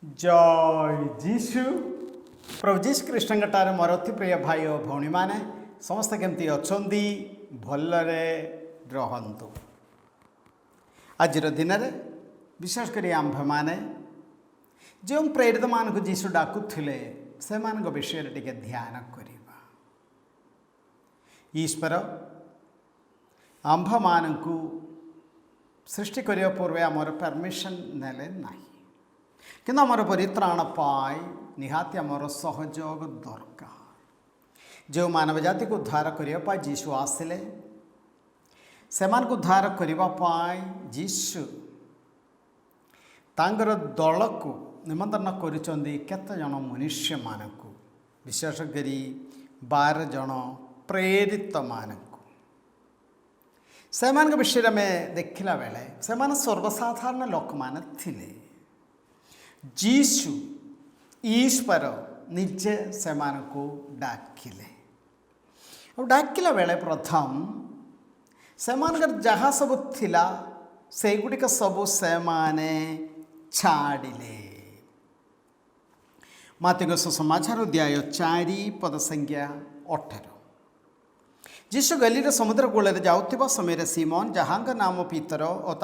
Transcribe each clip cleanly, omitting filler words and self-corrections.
जय जीशु प्रभु जीशु कृष्णटार मोर अति प्रिय भाई और भौणी मैंने समस्त केमती अच्छा भलरे रहतु। आज दिन में विशेषकर आंभ मैंने जो प्रेरित मान को जीशु डाकुले से विषय टे ध्यान करवा। ईश्वर आंभ मान को सृष्टि करने पूर्व आमर परमिशन नेले नहीं किंतु आमर परित्राण पाई निहाती आमर सहयोग दरकार। जो मानव जाति को उद्धार करने जीशु आसिले से उद्धार करने जीशु तांगर दल को निमंत्रण करुचंदी केते जन मनुष्य मानकु विशेष करी 12 जन प्रेरित मानकु से विषय में देखला बेले से सर्वसाधारण लोक मान थिले। जीशु ईश्वर निजे से डाकिले और डाकिला बेले प्रथम से जहाँ सब थिला से गुड़िक सब से छाड़िले। मातीय सुसमाचार अध्याय 4 पद संख्या 18। जीशु गलील समुद्र कूल जाऊा समय सीमोन जहाँ नाम पीतर और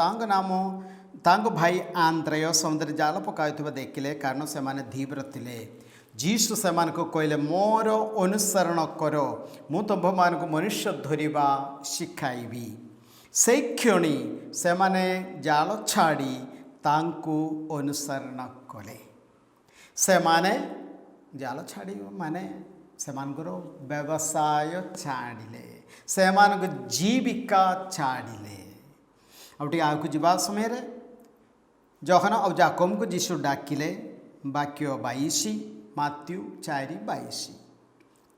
तांग भाई आंद्रेय समुद्र जाल पकाउवा देखिले कारण से धीव्र थिले। जीशु से कहले मोर अनुसरण कर मु तुम्हारे को मनुष्य धरिबा शिखाइबी। से क्षणी से जाल छाड़ी तांकु अनुसरण कले। से जाल छाड़ी माने से व्यवसाय छाड़िले से जीविका छाड़िले। अब आगे जावा समय जहन और जाकम को जीशु डाकिले वाक्य 22 मात्यु 4:22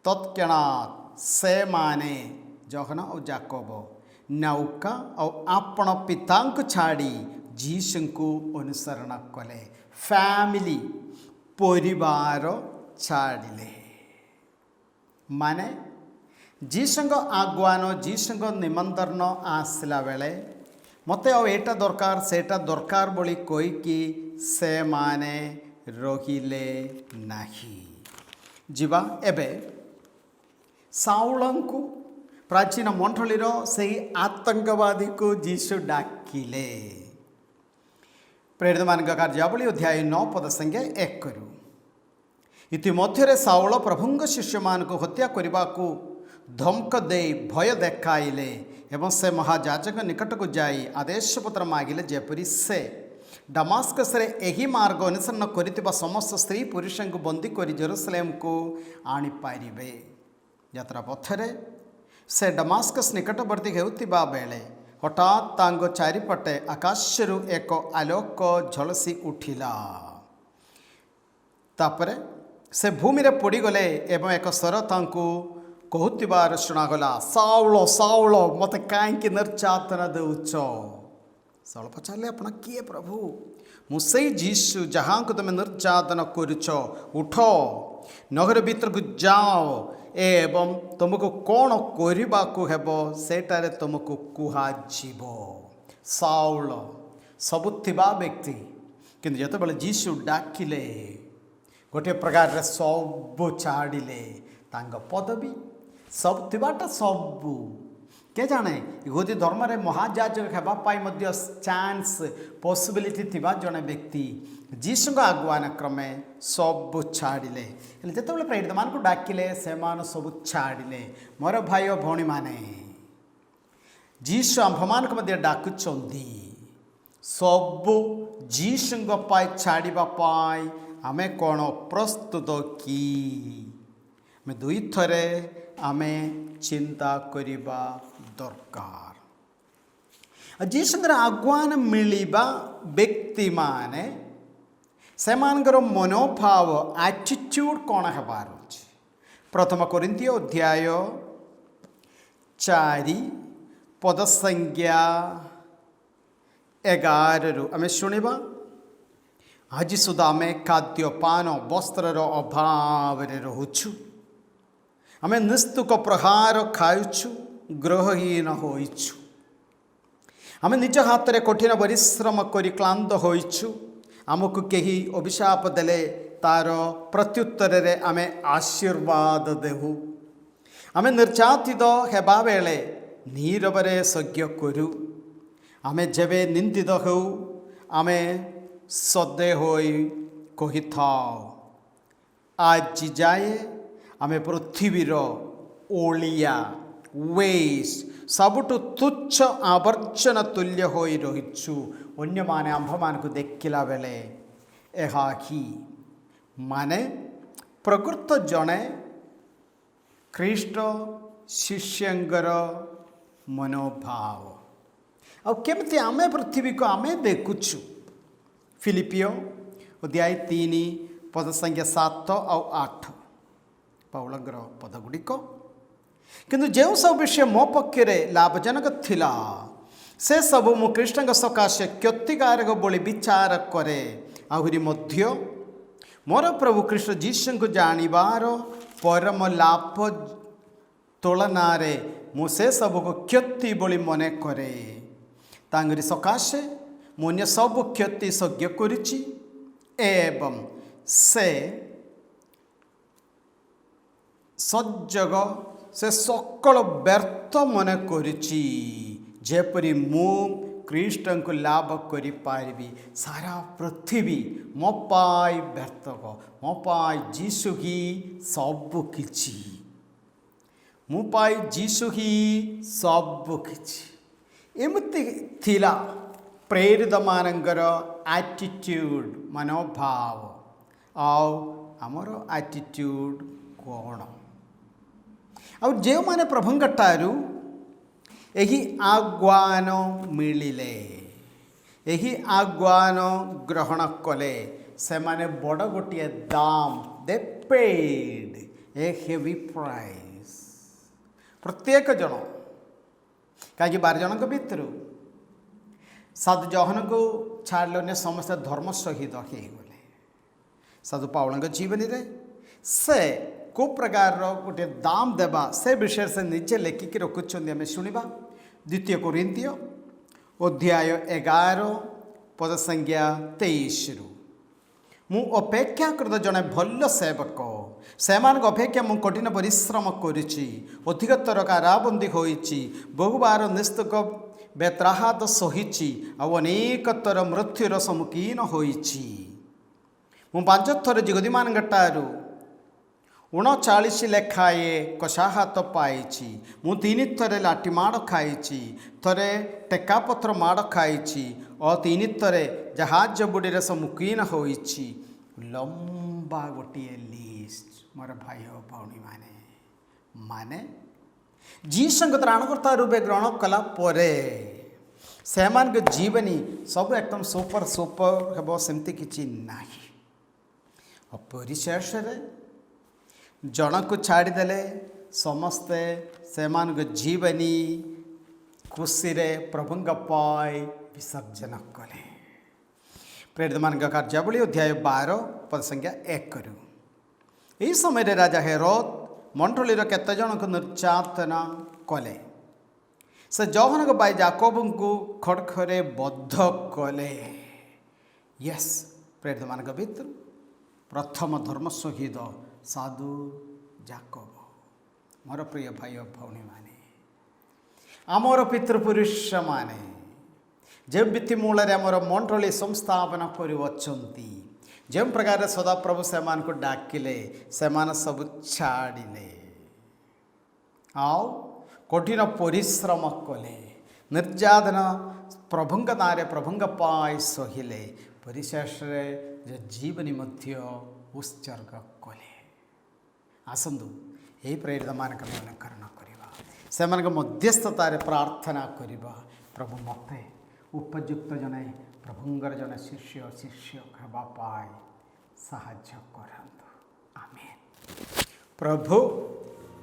तत्क्षणात् से माने जहन और जाकब नौका और आपण पिता को छाड़ी जीशु को अनुसरण कले। फैमिली परिवार छाड़िले माने जीशु आह्वान जीशु निमंत्रण आसला बेले मते एटा दरकार सेटा दरकार बोली कहीकि से माने रहिले नाही। जीवा एबे साउल को प्राचीन मंडलीर से आतंकवादी को जीशु डाकिले। प्रेरित मान कार्यावली अध्याय 9 पद संख्या 1। इतिमध्य साउल प्रभुंग शिष्य मान को हत्या करने को धमक दे भय देखाइले एवं से महाजाजक निकट को जाई आदेश पत्र मागिले जेपरी से दमास्कस रे एही मार्ग अनुसरण करितिबा समस्त स्त्री पुरुष को बंदी कर जेरूसलेम को आनी पारिबे। यात्रा पथरे से दमास्कस निकटवर्ती हेउतिबा बेले हठात तांग चारिपटे आकाशरु एक आलोक झलसी उठिला। तापरे से भूमि रे पड़ी गले एवं एक स्वर तांकु कहूबार शुणागला साउल साउल मत कहीं निर्यातना देउच। साउल पचारे आप किए प्रभु मुझे जीशु जहाँ को तुम निर्यातना करुच उठ नगर भीतर को जाओ एवं तुमको कौन करने को हेब सेटारे तुमको कुहाजिब। साउल सबुथिबा व्यक्ति किंतु जितेबाला जीशु डाकिले गोटे प्रकार सब छाड़िले तांग पदवी सब थिबाटा सबू के जाने यहूदी धर्म रे महाजाजक हेबापाई मध्य चांस पॉसिबिलिटी थिबा जने व्यक्ति जीशु आह्वान क्रमे सब छाड़िले। जितेबाला प्रेरित मान को डाकिले से सब छाड़िले। मोर भाई और भौणी माने जीशु आंभ मान को मध्य डाकुचंदी सब जीशु छाड़िबा पाई आमे कौन प्रस्तुत कि मैं दुई थरे आमे चिंता करिबा दरकार। जीशुर आह्वान मिलिबा व्यक्ति माने से मनोभाव एटीट्यूड कौन हेबार अछि। प्रथम कोरिन्थियो अध्याय 4 पद संख्या 11 आमे शुणिबा। आज सुधा आमे खाद्यपान वस्त्रर अभाव रोचु आमे निस्तुक प्रहार खाऊछु गृहहीन होइछु आमे निज हाथ रे कठिन परिश्रम करी क्लांत होइछु आमको कहीं अभिशाप देले तार प्रत्युत्तर आमे आशीर्वाद देहु आमे निर्यातित हेबा बेले नीरवरे सज्ञ करू आमे जेबे निंदित हो आमे सदे होई कही थाओ आज जाए आमे पृथ्वीर ओलिया वेस्ट सबुठु तुच्छ आवर्जन तुल्य होई रहिछु अन्य माने आंभ मान को देखिला बेले एहाही माने प्रकृत जने ख्रीष्ट शिष्यंगर मनोभाव आ केमती आमे पृथ्वी को आमे देखुछु फिलिपियो अध्याय 3 पद संख्या 7 और 8 पौलंगर पदगुड़िक किंतु जो सब विषय मो पक्षे लाभजनक थिला से सब मु कृष्ण सकाशे क्षतिकारक बोली विचार करे आहुरी मध्य मोर प्रभु कृष्ण जीशु को जानिबार परम लाभ तुलनारे मु से सब को क्षति बोली मने करे तांगरी सकाशे मुन्य सब क्षति सज्ञ करिछि एवं से सज्जग से सकल व्यर्थ मन करिछि जेपरी मु कृष्ण को लाभ करि पारिबी सारा पृथ्वी मो पाई व्यर्थक मो पाई जीशु ही सब किछि मु पाई जीशु ही सब किछि एमती थिला प्रेरित मानकर एटीट्यूड मनोभाव आउ आमर एटीट्यूड कौन आ जो माने प्रभुंगठारू यही आह्वान मिलिले यही आह्वान ग्रहण कले से माने बड़ गोटे दाम दे पेड ए हेवी प्राइस प्रत्येक जन कहीं 12 जन भितर 7 जन को छाड़ने समस्त धर्म शहीद हो गले साधु पावल जीवन रे से को प्रकार गोटे दाम देवा से विषय से निजे लेखिकी रखुच्च आम शुणा 2 कोरिन्थियो अध्याय 11 पद संख्या 23 मु अपेक्षाकृत जड़े भल सेवक से अपेक्षा मु कठिन परिश्रम करिछि अधिकतर काराबंदी होइछि बहुबार निस्तक बेत्राहात सहिछि आ अनेकतर मृत्युर सम्मुखीन होइछि मु 5 थर जिगदीमान गट्टारू 39 लेखाए कषाहात पाई मु 3 थरे लाठी माड़ खाई थरे टेकापत्र माड़ खाई और 3 थरे जहाज बुड़ी सम्मुखीन होइछि लंबा गोटे लिस्ट मोर भाई हो भौणी माने माने जीशु त्राणकर्ता रूपे ग्रहण कला परे से जीवनी सब एकदम सुपर सुपर हेब सेमती किछि नाही और परिशेष जन को छाड़देले समस्ते से जीवनी खुशी रे प्रभुंग पाई विसर्जन कले प्रेरित मान कार्यावली अध्याय 12 पद संख्या 1 यही समय राजा हेरोद मंडलीर केते जन को निर्यातना कले से जौहन भाई जाकोब को खड़खरे बद्ध कले यस प्रेरित मान भितर प्रथम धर्म शहीद साधु जाकोब मोर प्रिय भाई और भौणी माने आमर पितृपुरुष माने जे भित्ति मूल आमर मंडली संस्थापन करी जो प्रकार सदाप्रभु से डाकिले से सब छाड़िले आओ कठिन परिश्रम कले निर्यातना प्रभुंग नारे प्रभुंग पाई सहिले परिशेष जीवनी मध्य उत्सर्ग कले आसतु यही प्रेरित मानक अनुकरण करवा से मध्यस्थतार प्रार्थना करवा प्रभु मत उपयुक्त जने प्रभुंगर जने शिष्य शिष्यक हेबापाई साहाय्य करंतु आमेन। प्रभु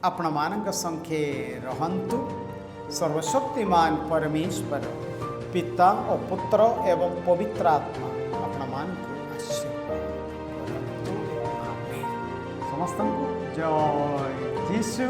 आपण मानक संख्ये रहंतु सर्वशक्तिमान परमेश्वर पिता और पुत्र एवं पवित्र आत्मा आपण मान को आशीर्वाद करंतु आमेन। समस्त जय जीशु।